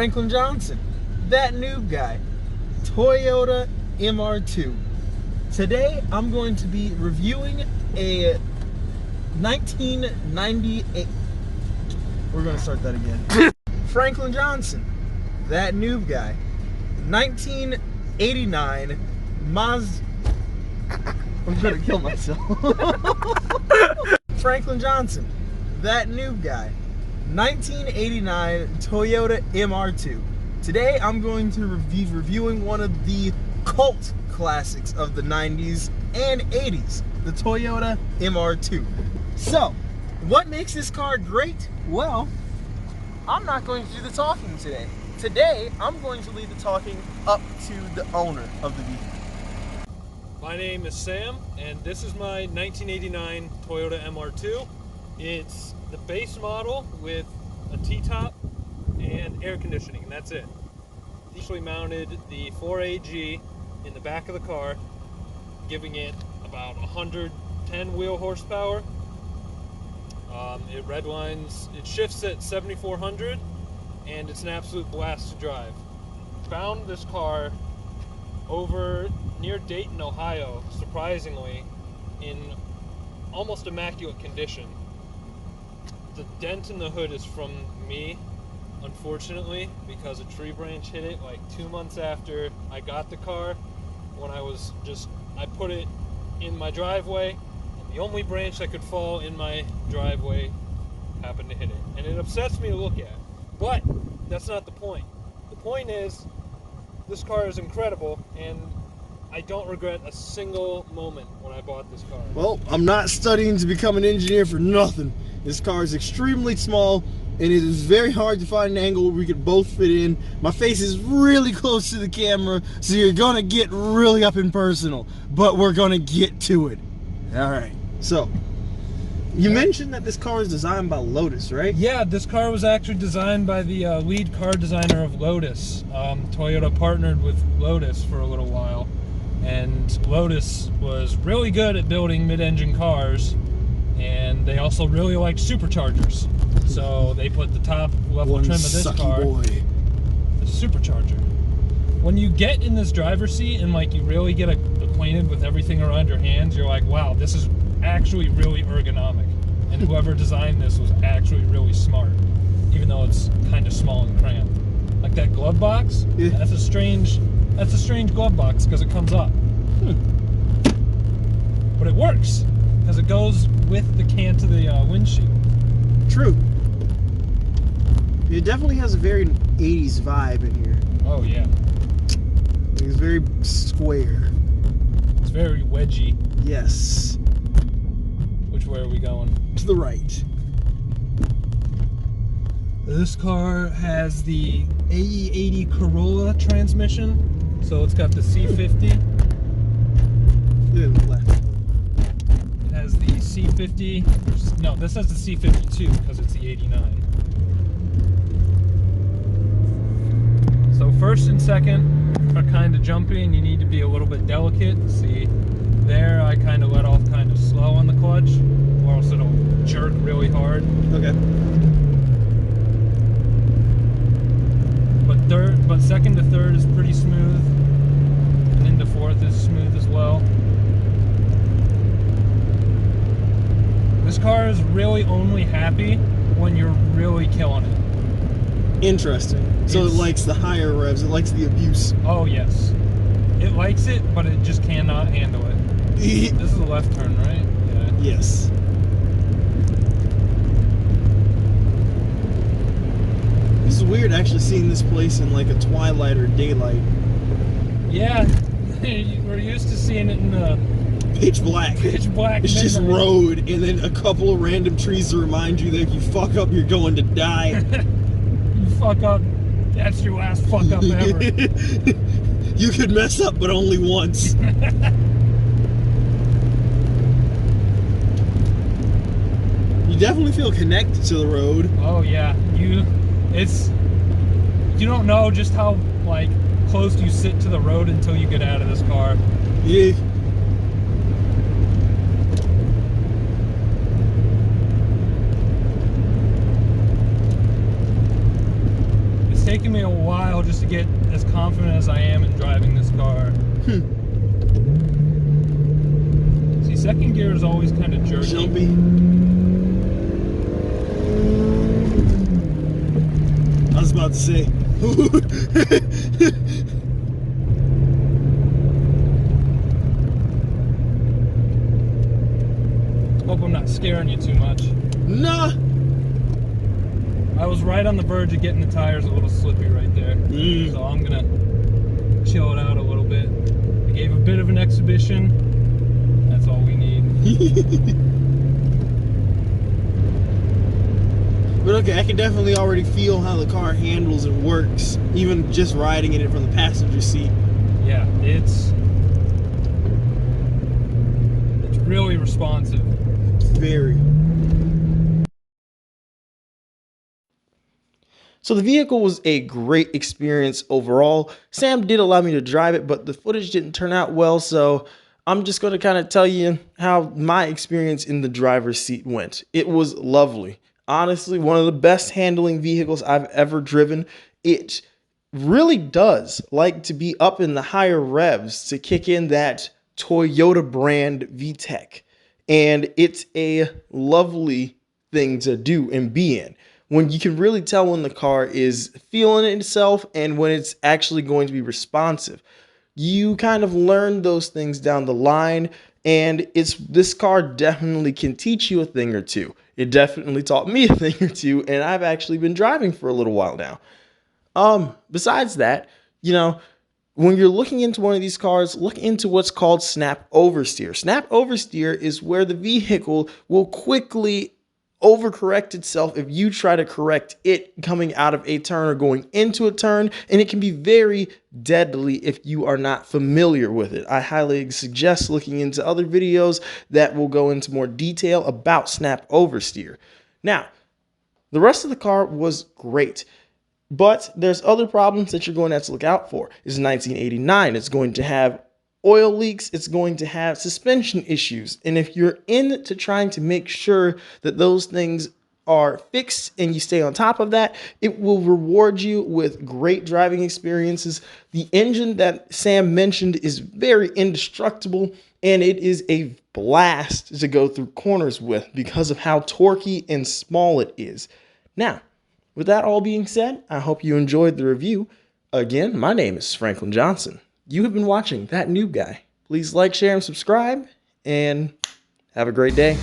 Franklin Johnson, that noob guy, Toyota MR2. Today I'm going to be reviewing a 1998. We're going to start that again. Franklin Johnson, that noob guy, 1989 Maz. I'm going to kill myself. Franklin Johnson, that noob guy, 1989 Toyota MR2. Today I'm going to be reviewing one of the cult classics of the 90s and 80s, the Toyota MR2. So, what makes this car great? Well, I'm not going to do the talking today. Today, I'm going to leave the talking up to the owner of the vehicle. My name is Sam, and this is my 1989 Toyota MR2. It's the base model with a T-top and air conditioning, and that's it. Initially mounted the 4AG in the back of the car, giving it about 110 wheel horsepower. It redlines, it shifts at 7,400, and it's an absolute blast to drive. Found this car over near Dayton, Ohio, surprisingly, in almost immaculate condition. The dent in the hood is from me, unfortunately, because a tree branch hit it like 2 months after I got the car. When I put it in my driveway, and the only branch that could fall in my driveway happened to hit it. And it upsets me to look at. But that's not the point. The point is, this car is incredible, and I don't regret a single moment when I bought this car. Well, I'm not studying to become an engineer for nothing. This car is extremely small, and it is very hard to find an angle where we could both fit in. My face is really close to the camera, so you're gonna get really up and personal, but we're gonna get to it. All right, so you mentioned that this car is designed by Lotus, right? Yeah, this car was actually designed by the lead car designer of Lotus. Toyota partnered with Lotus for a little while, and Lotus was really good at building mid-engine cars, and they also really liked superchargers. So they put the top level trim of this car, the supercharger. When you get in this driver's seat and like you really get acquainted with everything around your hands, you're like, wow, this is actually really ergonomic. And whoever designed this was actually really smart, even though it's kind of small and cramped. Like that glove box, yeah. That's a strange glove box because it comes up. But it works because it goes with the cant of the windshield. True. It definitely has a very 80s vibe in here. Oh yeah. It's very square. It's very wedgy. Yes. Which way are we going? To the right. This car has the AE80 Corolla transmission, so it's got the C50. To the left. It has the C50. No, this has the C52 because it's the 89. So first and second are kind of jumpy, and you need to be a little bit delicate. See, there I kind of let off kind of slow on the clutch, or else it'll jerk really hard. Okay. But second to third is pretty smooth, and into fourth is smooth as well. This car is really only happy when you're really killing it. Interesting. So it likes the higher revs, it likes the abuse. Oh yes. It likes it, but it just cannot handle it. This is a left turn, right? Yeah. Yes. This is weird actually seeing this place in like a twilight or daylight. Yeah. We're used to seeing it in pitch black. Pitch black. It's just road and then a couple of random trees to remind you that if you fuck up, you're going to die. You fuck up, that's your last fuck up ever. You could mess up, but only once. You definitely feel connected to the road. Oh yeah, you don't know just how like close you sit to the road until you get out of this car. Yeah. taken me a while just to get as confident as I am in driving this car. See, second gear is always kind of jerky. Jumpy. I was about to say. Hope I'm not scaring you too much. Nah. I was right on the verge of getting the tires a little slippy right there. So I'm gonna chill it out a little bit. I gave a bit of an exhibition. That's all we need. But okay, I can definitely already feel how the car handles and works, even just riding in it from the passenger seat. Yeah, it's really responsive. Very. So the vehicle was a great experience overall. Sam did allow me to drive it, but the footage didn't turn out well, so I'm just going to kind of tell you how my experience in the driver's seat went. It was lovely. Honestly, one of the best handling vehicles I've ever driven. It really does like to be up in the higher revs to kick in that Toyota brand VTEC. And it's a lovely thing to do and be in, when you can really tell when the car is feeling itself and when it's actually going to be responsive. You kind of learn those things down the line, and this car definitely can teach you a thing or two. It definitely taught me a thing or two, and I've actually been driving for a little while now. Besides that, when you're looking into one of these cars, look into what's called snap oversteer. Snap oversteer is where the vehicle will quickly overcorrect itself if you try to correct it coming out of a turn or going into a turn, and it can be very deadly if you are not familiar with it. I highly suggest looking into other videos that will go into more detail about snap oversteer. Now, the rest of the car was great. But there's other problems that you're going to have to look out for. It's 1989. It's going to have oil leaks. It's going to have suspension issues. And if you're into trying to make sure that those things are fixed and you stay on top of that, it will reward you with great driving experiences. The engine that Sam mentioned is very indestructible, and it is a blast to go through corners with because of how torquey and small it is. Now, with that all being said, I hope you enjoyed the review. Again, my name is Franklin Johnson. You have been watching That Noob Guy. Please like, share, and subscribe, and have a great day.